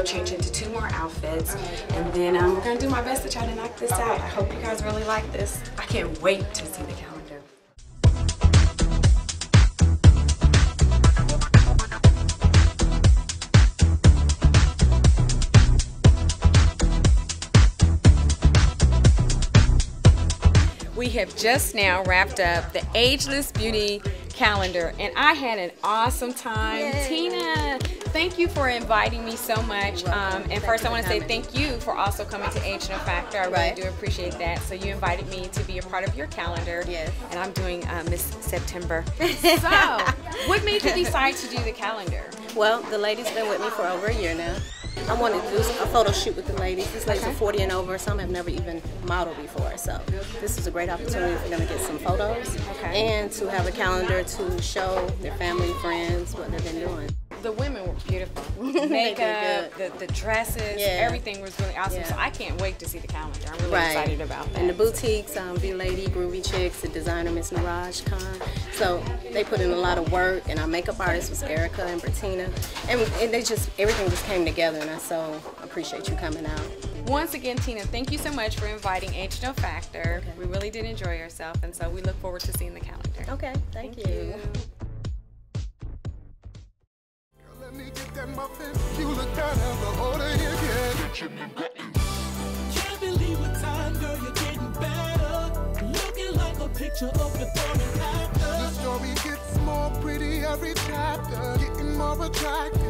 change into 2 more outfits, and then we're gonna do my best to try to knock this out. I hope you guys really like this. I can't wait to see the calendar. We have just now wrapped up the Ageless Beauty calendar, and I had an awesome time. Yay. Tina, thank you for inviting me so much. And first I want to say thank you for also coming to Age No Factor. I really do appreciate that. So you invited me to be a part of your calendar. Yes. And I'm doing Miss September. So, what made you decide to do the calendar? Well, the lady's been with me for over a year now. I wanted to do a photo shoot with the ladies. These ladies are 40 and over. Some have never even modeled before. So this is a great opportunity for them to get some photos and to have a calendar to show their family, friends, what they've been doing. The women were beautiful. Makeup, the dresses, everything was really awesome. So I can't wait to see the calendar. I'm really excited about that. And the boutiques, V-Lady, Groovy Chicks, the designer Miss Niraj Khan. So they put in a lot of work, and our makeup artist was Erica and Bertina. And they just, everything just came together, and I so appreciate you coming out. Once again, Tina, thank you so much for inviting Age No Factor. We really did enjoy ourselves, and so we look forward to seeing the calendar. Okay, thank you. Let me get that muffin. You look kind of older again. Can't believe what time, girl, you're getting better. Looking like a picture of your before and after. The story gets more pretty every chapter. Getting more attractive.